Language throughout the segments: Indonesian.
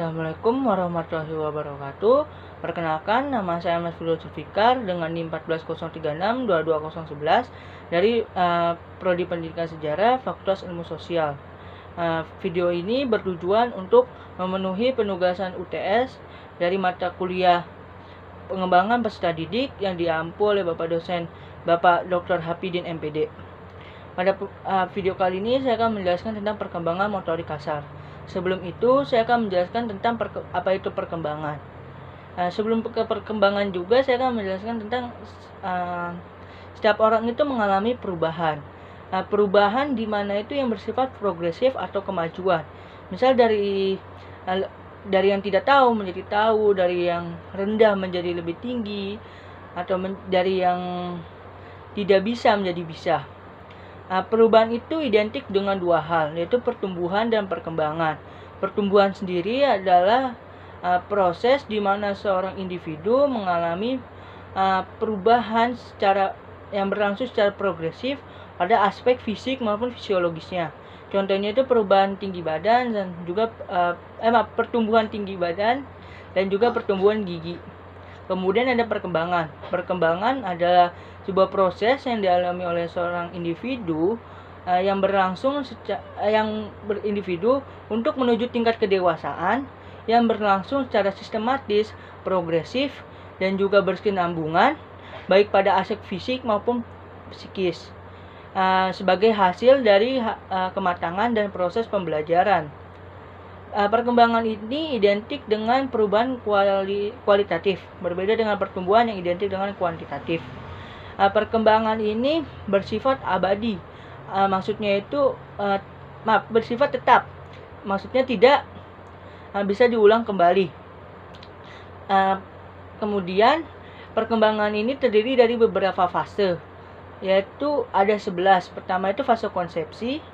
Assalamualaikum warahmatullahi wabarakatuh. Perkenalkan, nama saya Mas Fidul Zulfikar dengan NIM 14036222011 dari Prodi Pendidikan Sejarah Fakultas Ilmu Sosial. Video ini bertujuan untuk memenuhi penugasan UTS dari mata kuliah pengembangan peserta didik yang diampu oleh Bapak dosen Bapak Dr. Hapidin MPD. Pada video kali ini saya akan menjelaskan tentang perkembangan motorik kasar. Sebelum itu saya akan menjelaskan tentang apa itu perkembangan. Sebelum ke perkembangan juga saya akan menjelaskan tentang setiap orang itu mengalami perubahan. Perubahan di mana itu yang bersifat progresif atau kemajuan. Misal dari yang tidak tahu menjadi tahu, dari yang rendah menjadi lebih tinggi, atau dari yang tidak bisa menjadi bisa. Perubahan itu identik dengan dua hal, yaitu pertumbuhan dan perkembangan. Pertumbuhan sendiri adalah proses di mana seorang individu mengalami perubahan yang berlangsung secara progresif pada aspek fisik maupun fisiologisnya. Contohnya itu perubahan tinggi badan dan juga pertumbuhan tinggi badan dan juga pertumbuhan gigi. Kemudian ada perkembangan. Perkembangan adalah sebuah proses yang dialami oleh seorang individu yang berlangsung individu untuk menuju tingkat kedewasaan yang berlangsung secara sistematis, progresif, dan juga berkesinambungan baik pada aspek fisik maupun psikis sebagai hasil dari kematangan dan proses pembelajaran. Perkembangan ini identik dengan perubahan kualitatif, berbeda dengan pertumbuhan yang identik dengan kuantitatif. Perkembangan ini bersifat abadi, maksudnya itu bersifat tetap, maksudnya tidak bisa diulang kembali. Kemudian perkembangan ini terdiri dari beberapa fase, yaitu ada 11. Pertama itu fase konsepsi,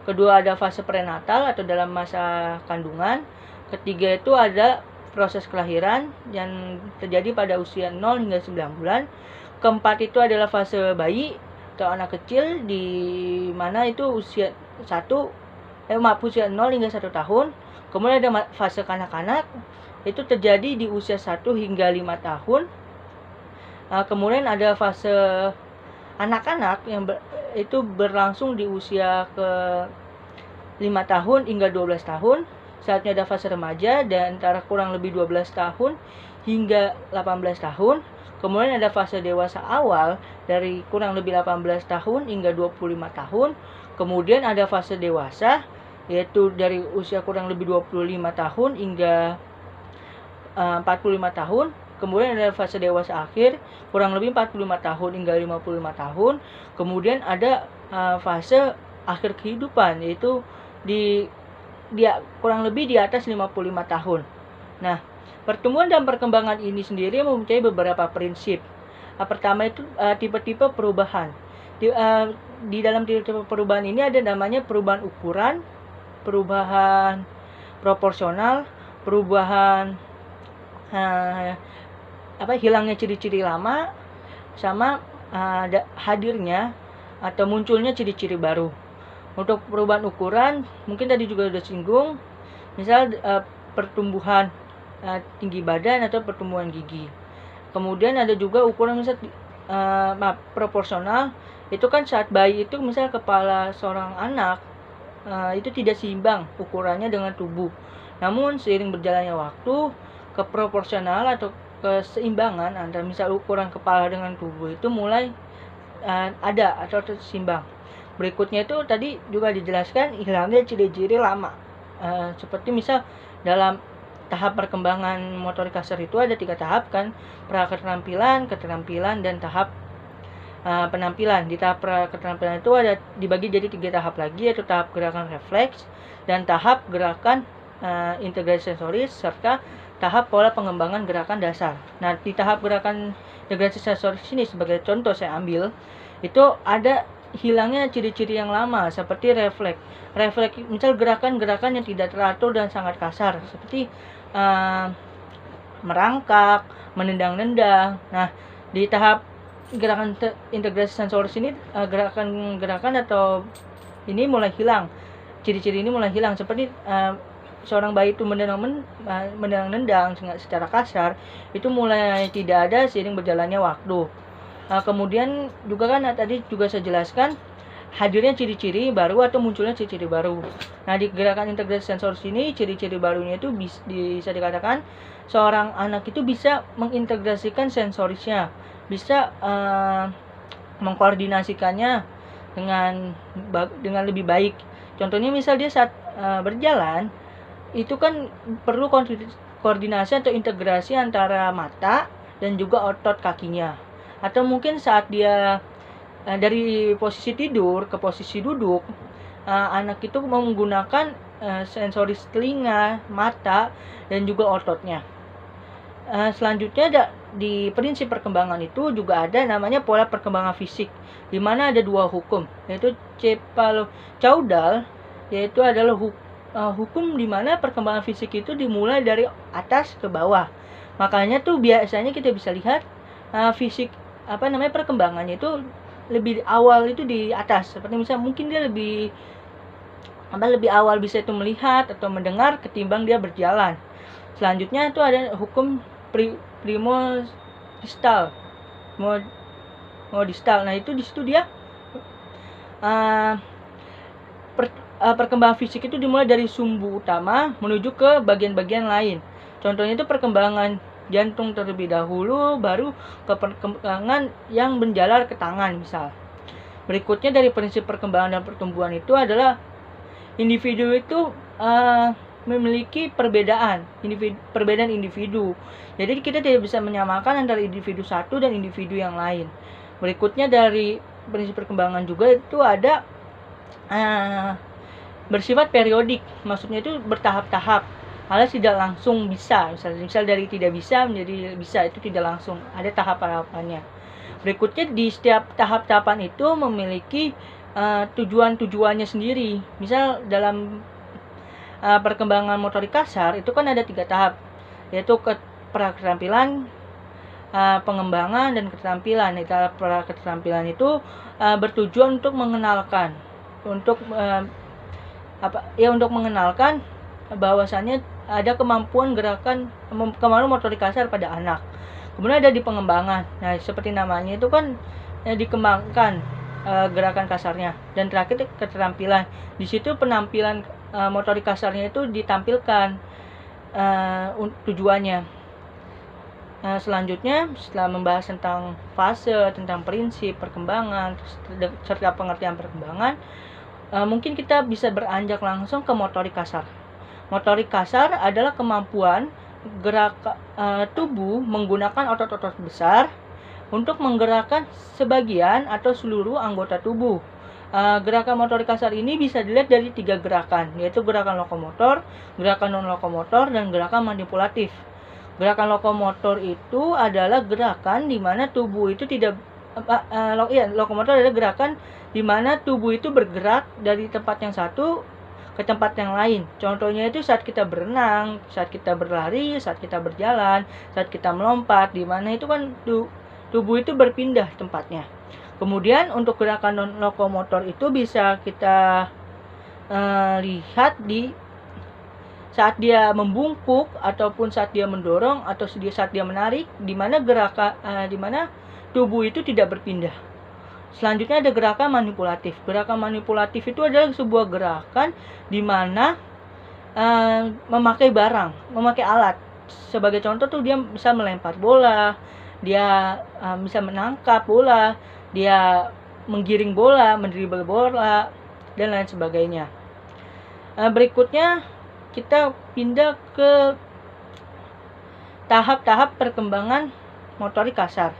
kedua ada fase prenatal atau dalam masa kandungan, ketiga itu ada proses kelahiran yang terjadi pada usia 0 hingga 9 bulan, keempat itu adalah fase bayi atau anak kecil di mana itu usia 0 hingga 1 tahun. Kemudian ada fase kanak-kanak, itu terjadi di usia 1 hingga 5 tahun. Kemudian ada fase anak-anak yang itu berlangsung di usia ke 5 tahun hingga 12 tahun. Saatnya ada fase remaja dan antara kurang lebih 12 tahun hingga 18 tahun. Kemudian ada fase dewasa awal dari kurang lebih 18 tahun hingga 25 tahun. Kemudian ada fase dewasa yaitu dari usia kurang lebih 25 tahun hingga 45 tahun. Kemudian ada fase dewasa akhir kurang lebih 45 tahun hingga 55 tahun. Kemudian ada fase akhir kehidupan yaitu dia kurang lebih di atas 55 tahun. Nah, pertumbuhan dan perkembangan ini sendiri mempunyai beberapa prinsip. Pertama itu tipe-tipe perubahan. Di dalam tipe-tipe perubahan ini ada namanya perubahan ukuran, perubahan proporsional, perubahan hilangnya ciri-ciri lama, sama hadirnya atau munculnya ciri-ciri baru. Untuk perubahan ukuran, mungkin tadi juga sudah singgung, misal pertumbuhan tinggi badan atau pertumbuhan gigi. Kemudian ada juga ukuran misal proporsional, itu kan saat bayi itu misal kepala seorang anak itu tidak seimbang ukurannya dengan tubuh. Namun seiring berjalannya waktu, keproporsional atau keseimbangan antara misal ukuran kepala dengan tubuh itu mulai ada atau seimbang. Berikutnya itu tadi juga dijelaskan hilangnya ciri-ciri lama. Seperti misal dalam tahap perkembangan motorik kasar itu ada 3 tahap kan, pra-keterampilan, keterampilan, dan tahap penampilan. Di tahap pra-keterampilan itu ada dibagi jadi 3 tahap lagi, yaitu tahap gerakan refleks dan tahap gerakan integrasi sensoris serta tahap pola pengembangan gerakan dasar. Nah, di tahap gerakan integrasi sensoris ini sebagai contoh saya ambil, itu ada hilangnya ciri-ciri yang lama seperti refleks, misal gerakan-gerakan yang tidak teratur dan sangat kasar seperti merangkak, menendang-nendang. Nah, di tahap gerakan integrasi sensoris ini gerakan-gerakan atau ini mulai hilang, ciri-ciri ini mulai hilang seperti seorang bayi itu menendang-nendang secara kasar, itu mulai tidak ada seiring berjalannya waktu. Kemudian juga kan tadi juga saya jelaskan hadirnya ciri-ciri baru atau munculnya ciri-ciri baru. Nah, di gerakan integrasi sensoris ini ciri-ciri barunya itu bisa dikatakan seorang anak itu bisa mengintegrasikan sensorisnya, bisa mengkoordinasikannya dengan lebih baik. Contohnya misal dia saat berjalan itu kan perlu koordinasi atau integrasi antara mata dan juga otot kakinya. Atau mungkin saat dia dari posisi tidur ke posisi duduk, anak itu menggunakan sensoris telinga, mata, dan juga ototnya. Selanjutnya di prinsip perkembangan itu juga ada namanya pola perkembangan fisik, di mana ada dua hukum, yaitu Cepalo-Caudal, yaitu adalah hukum di mana perkembangan fisik itu dimulai dari atas ke bawah. Makanya tuh biasanya kita bisa lihat fisik perkembangannya itu lebih awal itu di atas. Seperti misalnya mungkin dia lebih awal bisa itu melihat atau mendengar ketimbang dia berjalan. Selanjutnya itu ada hukum primordial. Nah, itu di situ dia perkembangan fisik itu dimulai dari sumbu utama menuju ke bagian-bagian lain. Contohnya itu perkembangan jantung terlebih dahulu, baru ke perkembangan yang menjalar ke tangan misal. Berikutnya dari prinsip perkembangan dan pertumbuhan itu adalah individu itu memiliki perbedaan individu. Jadi kita tidak bisa menyamakan antara individu satu dan individu yang lain. Berikutnya dari prinsip perkembangan juga itu ada bersifat periodik, maksudnya itu bertahap-tahap, alias tidak langsung bisa. Misal dari tidak bisa menjadi bisa, itu tidak langsung, ada tahap-tahapannya. Berikutnya di setiap tahap-tahapan itu memiliki tujuan-tujuannya sendiri. Misal dalam perkembangan motorik kasar itu kan ada 3 tahap, yaitu praketerampilan, pengembangan, dan keterampilan. Tahap praketerampilan itu bertujuan untuk mengenalkan, untuk mengenalkan bahwasannya ada kemampuan motorik kasar pada anak. Kemudian ada di pengembangan. Nah, seperti namanya itu kan dikembangkan gerakan kasarnya. Dan terakhir keterampilan. Di situ penampilan motorik kasarnya itu ditampilkan tujuannya. Selanjutnya setelah membahas tentang fase, tentang prinsip perkembangan serta pengertian perkembangan, mungkin kita bisa beranjak langsung ke motorik kasar. Motorik kasar adalah kemampuan gerak tubuh menggunakan otot-otot besar untuk menggerakkan sebagian atau seluruh anggota tubuh. Gerakan motorik kasar ini bisa dilihat dari 3 gerakan, yaitu gerakan lokomotor, gerakan non-lokomotor, dan gerakan manipulatif. Gerakan lokomotor itu adalah gerakan di mana tubuh itu lokomotor adalah gerakan di mana tubuh itu bergerak dari tempat yang satu ke tempat yang lain. Contohnya itu saat kita berenang, saat kita berlari, saat kita berjalan, saat kita melompat, di mana itu kan tubuh itu berpindah tempatnya. Kemudian untuk gerakan non-lokomotor itu bisa kita lihat di saat dia membungkuk ataupun saat dia mendorong atau saat dia menarik, di mana tubuh itu tidak berpindah. Selanjutnya ada gerakan manipulatif. Gerakan manipulatif itu adalah sebuah gerakan di mana memakai alat. Sebagai contoh tuh dia bisa melempar bola, dia bisa menangkap bola, dia menggiring bola, mendribble bola, dan lain sebagainya. Berikutnya kita pindah ke tahap-tahap perkembangan motorik kasar.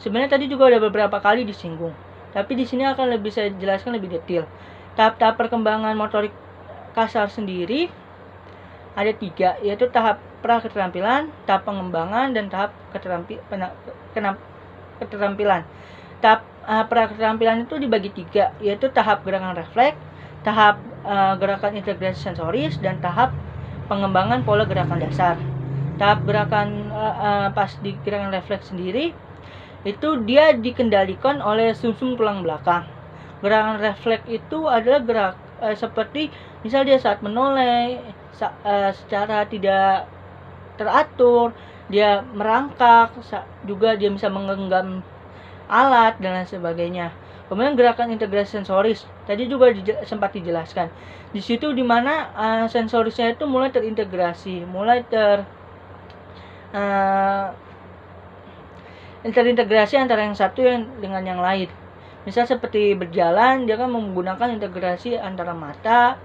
Sebenarnya tadi juga ada beberapa kali disinggung, tapi di sini akan saya jelaskan lebih detail. Tahap-tahap perkembangan motorik kasar sendiri ada 3, yaitu tahap praketerampilan, tahap pengembangan, dan tahap keterampilan. Tahap praketerampilan itu dibagi 3, yaitu tahap gerakan refleks, tahap gerakan integrasi sensoris, dan tahap pengembangan pola gerakan dasar. Tahap gerakan pas di gerakan refleks sendiri itu dia dikendalikan oleh sumsum tulang belakang. Gerakan refleks itu adalah seperti misal dia saat menoleh, secara tidak teratur, dia merangkak, juga dia bisa menggenggam alat dan lain sebagainya. Kemudian gerakan integrasi sensoris tadi juga sempat dijelaskan. Di situ dimana sensorisnya itu mulai terintegrasi, mulai terintegrasi antara yang satu dengan yang lain. Misal seperti berjalan, dia kan menggunakan integrasi antara mata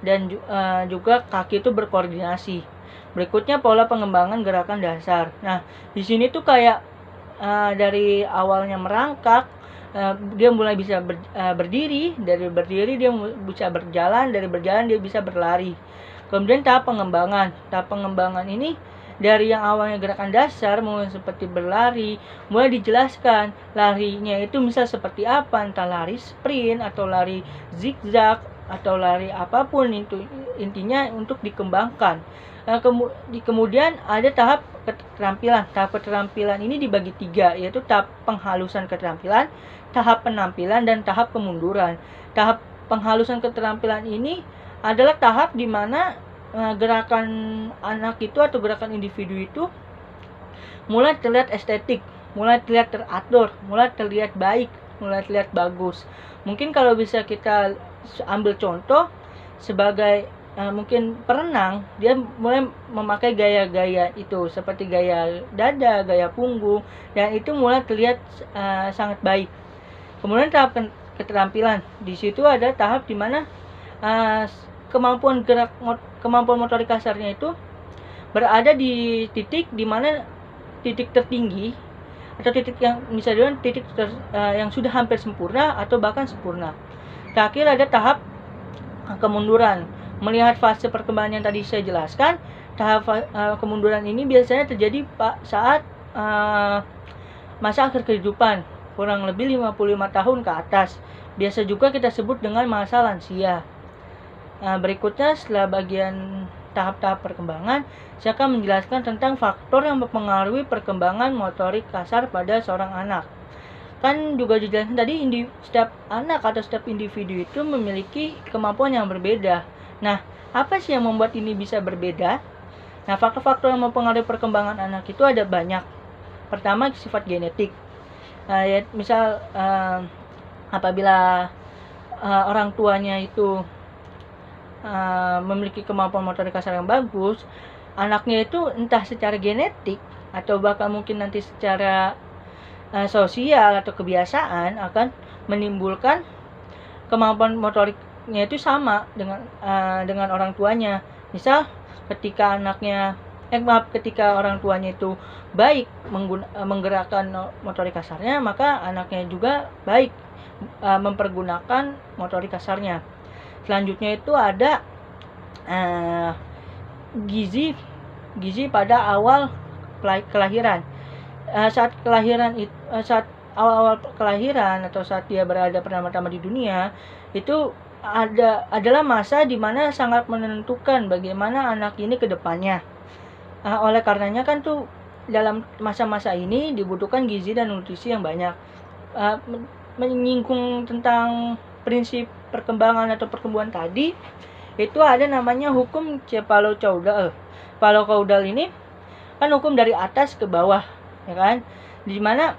dan juga kaki itu berkoordinasi. Berikutnya pola pengembangan gerakan dasar. Nah, di sini tuh kayak dari awalnya merangkak, dia mulai bisa berdiri, dari berdiri dia bisa berjalan, dari berjalan dia bisa berlari. Kemudian tahap pengembangan ini dari yang awalnya gerakan dasar mulai seperti berlari, mulai dijelaskan larinya itu bisa seperti apa, entah lari sprint atau lari zigzag atau lari apapun, itu intinya untuk dikembangkan. Kemudian ada tahap keterampilan. Tahap keterampilan ini dibagi 3, yaitu tahap penghalusan keterampilan, tahap penampilan, dan tahap kemunduran. Tahap penghalusan keterampilan ini adalah tahap di mana gerakan anak itu atau gerakan individu itu mulai terlihat estetik, mulai terlihat teratur, mulai terlihat baik, mulai terlihat bagus. Mungkin kalau bisa kita ambil contoh sebagai mungkin perenang, dia mulai memakai gaya-gaya itu seperti gaya dada, gaya punggung, dan itu mulai terlihat sangat baik. Kemudian tahap keterampilan, di situ ada tahap di mana kemampuan motorik kasarnya itu berada di titik di mana titik tertinggi atau titik yang misalnya titik yang sudah hampir sempurna atau bahkan sempurna. Terakhir ada tahap kemunduran. Melihat fase perkembangan yang tadi saya jelaskan, tahap kemunduran ini biasanya terjadi saat masa akhir kehidupan, kurang lebih 55 tahun ke atas. Biasa juga kita sebut dengan masa lansia. Berikutnya, setelah bagian tahap-tahap perkembangan, saya akan menjelaskan tentang faktor yang mempengaruhi perkembangan motorik kasar pada seorang anak. Kan juga dijelaskan tadi, setiap anak atau setiap individu itu memiliki kemampuan yang berbeda. Nah, apa sih yang membuat ini bisa berbeda? Nah, faktor-faktor yang mempengaruhi perkembangan anak itu ada banyak. Pertama, sifat genetik. Ya, misal apabila orang tuanya itu memiliki kemampuan motorik kasar yang bagus, anaknya itu entah secara genetik atau bahkan mungkin nanti secara sosial atau kebiasaan akan menimbulkan kemampuan motoriknya itu sama dengan orang tuanya. Misal ketika ketika orang tuanya itu baik menggerakkan motorik kasarnya, maka anaknya juga baik mempergunakan motorik kasarnya. Selanjutnya itu ada gizi pada awal kelahiran. Saat awal-awal kelahiran atau saat dia berada pertama-tama di dunia, itu adalah masa di mana sangat menentukan bagaimana anak ini ke depannya. Oleh karenanya kan tuh dalam masa-masa ini dibutuhkan gizi dan nutrisi yang banyak. Menyinggung tentang prinsip perkembangan atau pertumbuhan tadi, itu ada namanya hukum Cepalo-Caudal. Cepalo-Caudal ini kan hukum dari atas ke bawah, ya kan? Dimana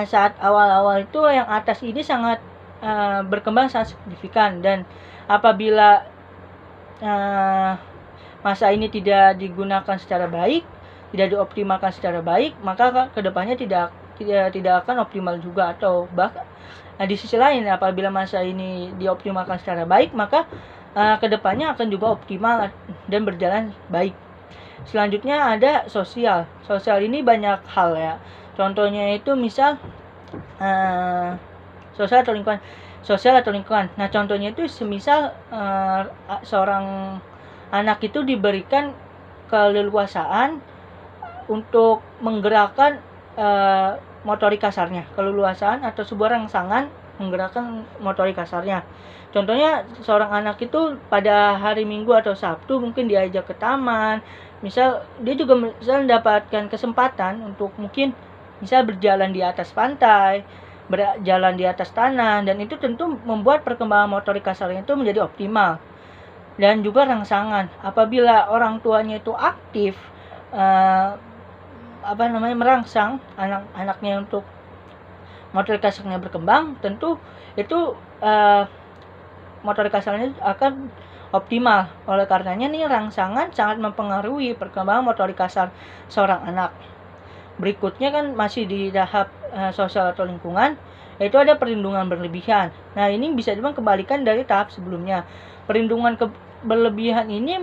saat awal-awal itu yang atas ini sangat berkembang sangat signifikan, dan apabila masa ini tidak digunakan secara baik, tidak dioptimalkan secara baik, maka kedepannya tidak akan optimal juga. Atau bahkan di sisi lain, apabila masa ini dioptimalkan secara baik, maka kedepannya akan juga optimal dan berjalan baik. Selanjutnya ada sosial. Sosial ini banyak hal ya. Contohnya itu misal sosial atau lingkungan. Nah, contohnya itu semisal seorang anak itu diberikan keleluasaan untuk menggerakkan motorik kasarnya, keleluasaan atau sebuah rangsangan menggerakkan motorik kasarnya. Contohnya seorang anak itu pada hari Minggu atau Sabtu mungkin diajak ke taman, misal dia juga mendapatkan kesempatan untuk mungkin misal berjalan di atas pantai, berjalan di atas tanah, dan itu tentu membuat perkembangan motorik kasarnya itu menjadi optimal. dan juga rangsangan. Apabila orang tuanya itu aktif merangsang anak-anaknya untuk motorik kasarnya berkembang, tentu itu motorik kasarnya akan optimal. Oleh karenanya nih, rangsangan sangat mempengaruhi perkembangan motorik kasar seorang anak. Berikutnya kan masih di tahap sosial atau lingkungan, yaitu ada perlindungan berlebihan. Nah, ini bisa juga kebalikan dari tahap sebelumnya. Perlindungan berlebihan ini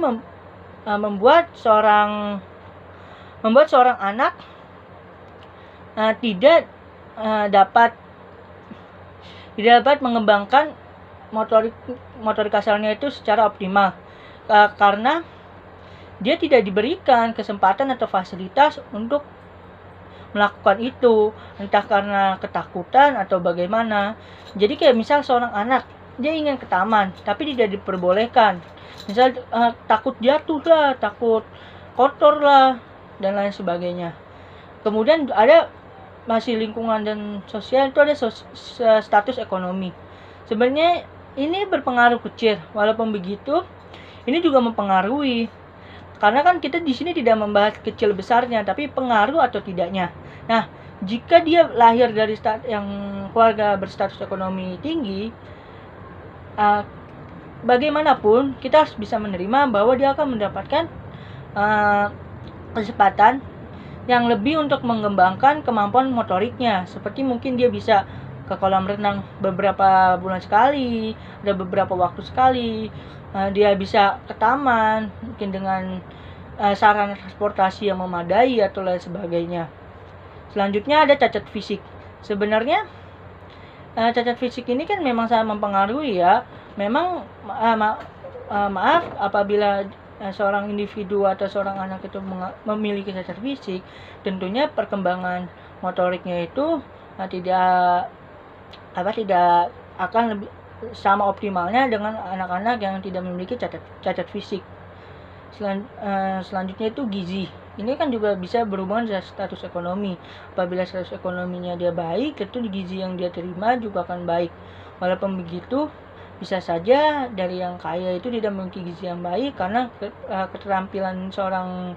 membuat seorang anak tidak dapat mengembangkan motorik kasarnya itu secara optimal, karena dia tidak diberikan kesempatan atau fasilitas untuk melakukan itu, entah karena ketakutan atau bagaimana. Jadi kayak misal seorang anak dia ingin ke taman tapi tidak diperbolehkan, misal takut jatuh lah, takut kotor lah, dan lain sebagainya. Kemudian ada masih lingkungan dan sosial, itu ada status ekonomi. Sebenarnya ini berpengaruh kecil, walaupun begitu ini juga mempengaruhi, karena kan kita di sini tidak membahas kecil besarnya, tapi pengaruh atau tidaknya. Nah, jika dia lahir dari yang keluarga berstatus ekonomi tinggi, bagaimanapun kita harus bisa menerima bahwa dia akan mendapatkan kesempatan yang lebih untuk mengembangkan kemampuan motoriknya. Seperti mungkin dia bisa ke kolam renang beberapa bulan sekali, ada beberapa waktu sekali. Dia bisa ke taman, mungkin dengan sarana transportasi yang memadai atau lain sebagainya. Selanjutnya ada cacat fisik. Sebenarnya cacat fisik ini kan memang sangat mempengaruhi ya. Memang maaf apabila seorang individu atau seorang anak itu memiliki cacat fisik, tentunya perkembangan motoriknya itu tidak akan lebih sama optimalnya dengan anak-anak yang tidak memiliki cacat fisik. Selanjutnya itu gizi. Ini kan juga bisa berhubungan dengan status ekonomi. Apabila status ekonominya dia baik, tentu gizi yang dia terima juga akan baik. Walaupun begitu, bisa saja dari yang kaya itu tidak memiliki gizi yang baik karena keterampilan seorang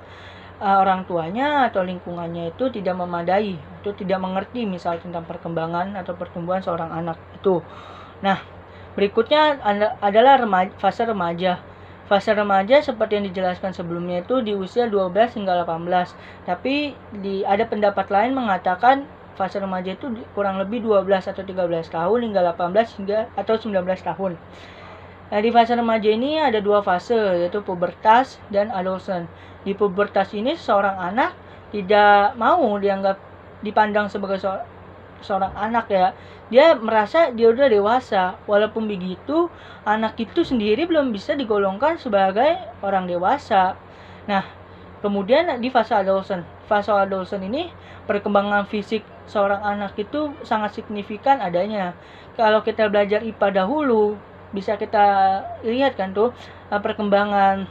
orang tuanya atau lingkungannya itu tidak memadai, itu tidak mengerti misal tentang perkembangan atau pertumbuhan seorang anak itu. Nah, berikutnya adalah fase remaja. Fase remaja seperti yang dijelaskan sebelumnya itu di usia 12 hingga 18. Tapi ada pendapat lain mengatakan fase remaja itu kurang lebih 12 atau 13 tahun hingga 18 hingga atau 19 tahun. Nah, di fase remaja ini ada dua fase, yaitu pubertas dan adolescent. Di pubertas ini seorang anak tidak mau dipandang sebagai seorang anak ya. Dia merasa dia udah dewasa. Walaupun begitu, anak itu sendiri belum bisa digolongkan sebagai orang dewasa. Nah, kemudian di fase adolescent. Fase adolescent ini perkembangan fisik seorang anak itu sangat signifikan adanya. Kalau kita belajar IPA dahulu, bisa kita lihat kan tuh perkembangan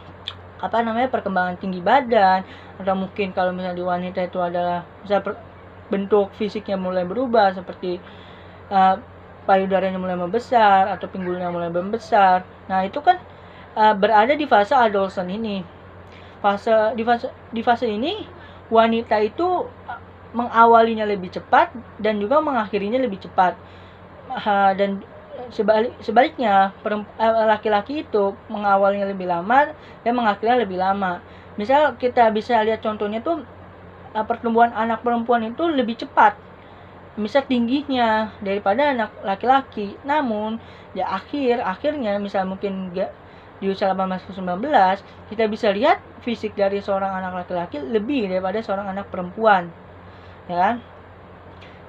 perkembangan tinggi badan, atau mungkin kalau misalnya di wanita itu adalah misalnya bentuk fisiknya mulai berubah seperti payudaranya mulai membesar atau pinggulnya mulai membesar. Nah, itu kan berada di fase adolescent ini. Di fase ini wanita itu mengawalinya lebih cepat dan juga mengakhirinya lebih cepat. Dan sebaliknya laki-laki itu mengawalnya lebih lama dan mengakhirinya lebih lama. Misal kita bisa lihat contohnya tuh pertumbuhan anak perempuan itu lebih cepat, misal tingginya daripada anak laki-laki. Namun ya akhirnya misal mungkin di usia 18 ke 19 kita bisa lihat fisik dari seorang anak laki-laki lebih daripada seorang anak perempuan, ya kan?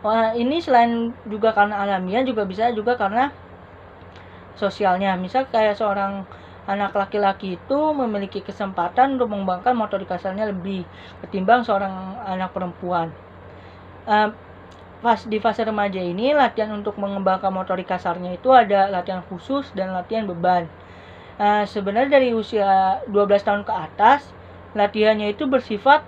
Wah, ini selain juga karena alamiah, juga bisa juga karena sosialnya. Misal kayak seorang anak laki-laki itu memiliki kesempatan untuk mengembangkan motorik kasarnya lebih ketimbang seorang anak perempuan. Di fase remaja ini, latihan untuk mengembangkan motorik kasarnya itu ada latihan khusus dan latihan beban. Sebenarnya dari usia 12 tahun ke atas, latihannya itu bersifat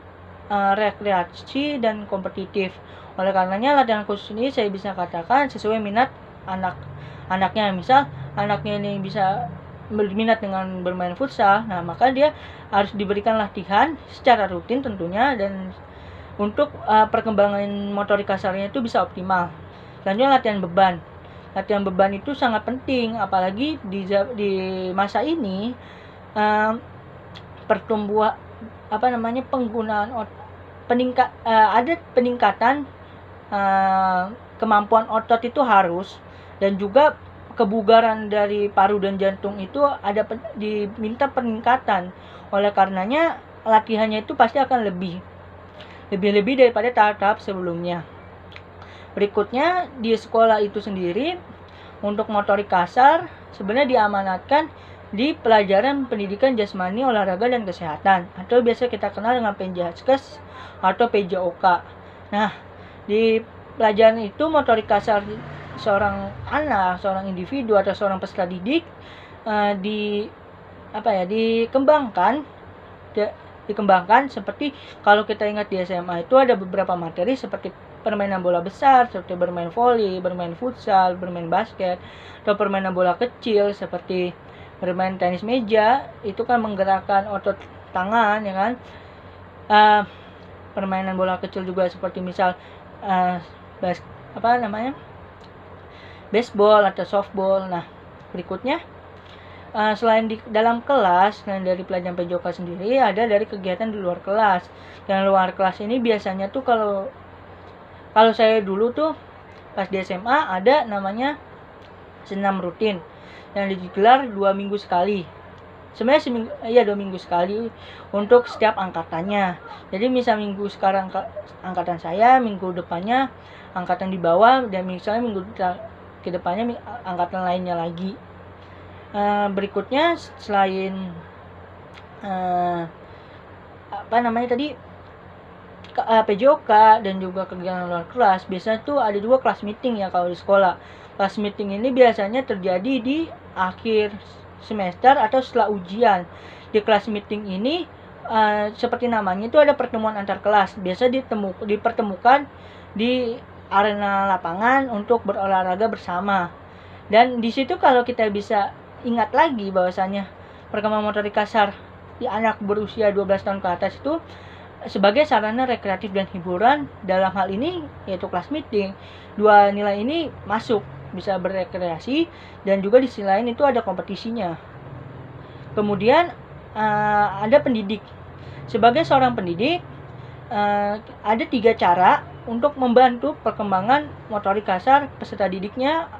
rekreasi dan kompetitif. Oleh karenanya latihan khusus ini saya bisa katakan sesuai minat anaknya. Misal anaknya ini bisa berminat dengan bermain futsal, nah maka dia harus diberikan latihan secara rutin tentunya, dan untuk perkembangan motorik kasarnya itu bisa optimal. Selanjutnya latihan beban. Latihan beban itu sangat penting, apalagi di masa ini pertumbuhan penggunaan ada peningkatan kemampuan otot itu harus, dan juga kebugaran dari paru dan jantung itu diminta peningkatan. Oleh karenanya latihannya itu pasti akan lebih daripada tahap-tahap sebelumnya. Berikutnya di sekolah itu sendiri untuk motorik kasar sebenarnya diamanatkan di pelajaran pendidikan jasmani, olahraga dan kesehatan, atau biasa kita kenal dengan PJHSKes atau PJOK. Nah, di pelajaran itu motorik kasar seorang anak, seorang individu atau seorang peserta didik dikembangkan seperti kalau kita ingat di SMA itu ada beberapa materi seperti permainan bola besar seperti bermain voli, bermain futsal, bermain basket, atau permainan bola kecil seperti bermain tenis meja, itu kan menggerakkan otot tangan, ya kan. Permainan bola kecil juga seperti misal baseball atau softball. Nah, berikutnya selain di dalam kelas, selain dari pelajaran PJOK sendiri, ada dari kegiatan di luar kelas. Yang luar kelas ini biasanya tuh kalau saya dulu tuh pas di SMA ada namanya senam rutin yang digelar 2 minggu sekali. Sebenarnya 2 minggu sekali untuk setiap angkatannya. Jadi misal minggu sekarang angkatan saya, minggu depannya angkatan di bawah, dan misalnya minggu ke depannya angkatan lainnya lagi. Berikutnya selain PJOK dan juga kegiatan luar kelas, biasanya tuh ada 2 kelas meeting ya kalau di sekolah. Kelas meeting ini biasanya terjadi di akhir semester atau setelah ujian. Di kelas meeting ini seperti namanya itu ada pertemuan antar kelas. Biasa dipertemukan di arena lapangan untuk berolahraga bersama. Dan di situ kalau kita bisa ingat lagi bahwasanya perkembangan motorik kasar di anak berusia 12 tahun ke atas itu sebagai sarana rekreatif dan hiburan, dalam hal ini yaitu kelas meeting, 2 nilai ini masuk, bisa berrekreasi, dan juga di sisi lain itu ada kompetisinya. Kemudian ada pendidik. Sebagai seorang pendidik ada 3 cara untuk membantu perkembangan motorik kasar peserta didiknya.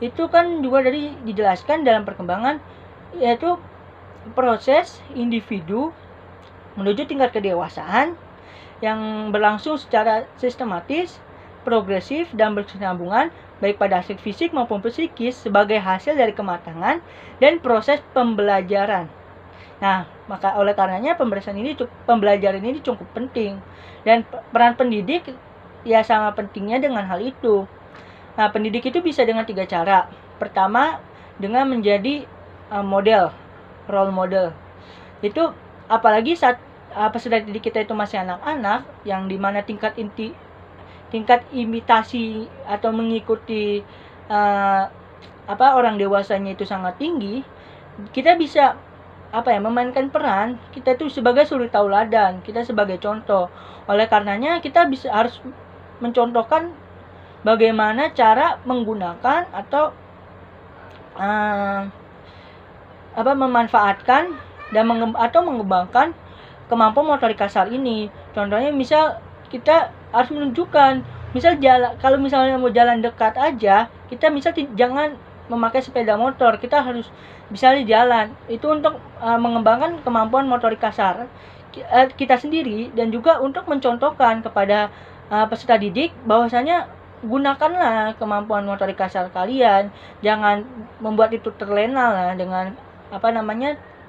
Itu kan juga dari dijelaskan dalam perkembangan, yaitu proses individu menuju tingkat kedewasaan yang berlangsung secara sistematis, progresif, dan berkesinambungan baik pada aspek fisik maupun psikis sebagai hasil dari kematangan dan proses pembelajaran. Nah, maka oleh karenanya pembelajaran ini cukup penting, dan peran pendidik ya sama pentingnya dengan hal itu. Nah, pendidik itu bisa dengan 3 cara. Pertama, dengan menjadi role model. Itu apalagi saat peserta didik kita itu masih anak-anak, yang dimana tingkat imitasi atau mengikuti orang dewasanya itu sangat tinggi. Kita bisa memainkan peran kita itu sebagai suri tauladan, kita sebagai contoh. Oleh karenanya kita harus mencontohkan bagaimana cara menggunakan atau memanfaatkan dan mengembangkan kemampuan motorik kasar ini. Contohnya misal kita harus menunjukkan, kalau misalnya mau jalan dekat aja, kita jangan memakai sepeda motor, kita harus misalnya jalan. Itu untuk mengembangkan kemampuan motorik kasar kita sendiri, dan juga untuk mencontohkan kepada peserta didik bahwasanya gunakanlah kemampuan motorik kasar kalian, jangan membuat itu terlena lah dengan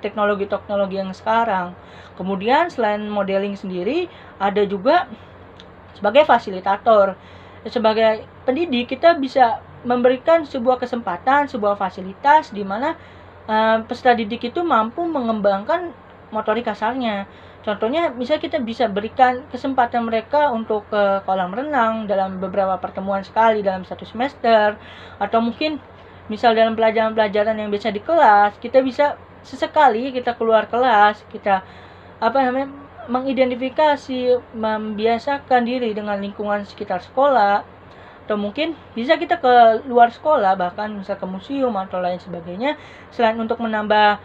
teknologi yang sekarang. Kemudian selain modeling sendiri, ada juga sebagai fasilitator. Sebagai pendidik kita bisa memberikan sebuah kesempatan, sebuah fasilitas di mana peserta didik itu mampu mengembangkan motorik kasarnya. Contohnya, misalnya kita bisa berikan kesempatan mereka untuk ke kolam renang dalam beberapa pertemuan sekali dalam 1 semester, atau mungkin misal dalam pelajaran-pelajaran yang biasa di kelas, kita bisa sesekali kita keluar kelas, kita mengidentifikasi, membiasakan diri dengan lingkungan sekitar sekolah, atau mungkin bisa kita ke luar sekolah, bahkan misal ke museum atau lain sebagainya, selain untuk menambah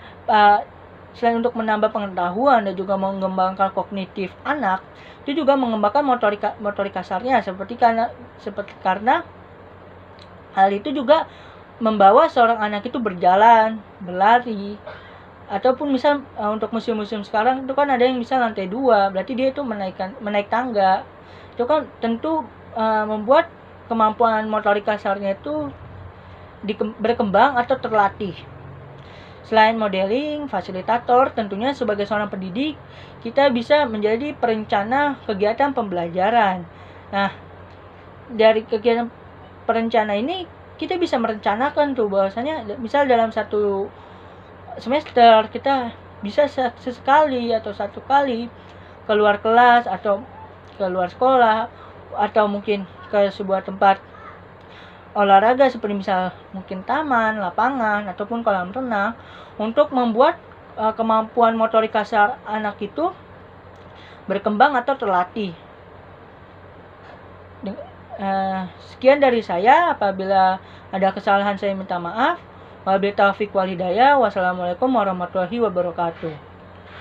pengetahuan dan juga mengembangkan kognitif anak, itu juga mengembangkan motorik kasarnya, seperti karena hal itu juga membawa seorang anak itu berjalan, berlari, ataupun misal untuk museum-museum sekarang itu kan ada yang misal lantai 2, berarti dia itu menaik tangga. Itu kan tentu membuat kemampuan motorik kasarnya itu berkembang atau terlatih. Selain modeling, fasilitator, tentunya sebagai seorang pendidik, kita bisa menjadi perencana kegiatan pembelajaran. Nah, dari kegiatan perencana ini, kita bisa merencanakan tuh bahwasanya misal dalam satu semester kita bisa sesekali atau satu kali keluar kelas atau keluar sekolah, atau mungkin ke sebuah tempat olahraga seperti misal mungkin taman, lapangan, ataupun kolam renang, untuk membuat kemampuan motorik kasar anak itu berkembang atau terlatih. Sekian dari saya. Apabila ada kesalahan saya minta maaf. Wabillahi taufiq wal hidayah. Wassalamualaikum warahmatullahi wabarakatuh.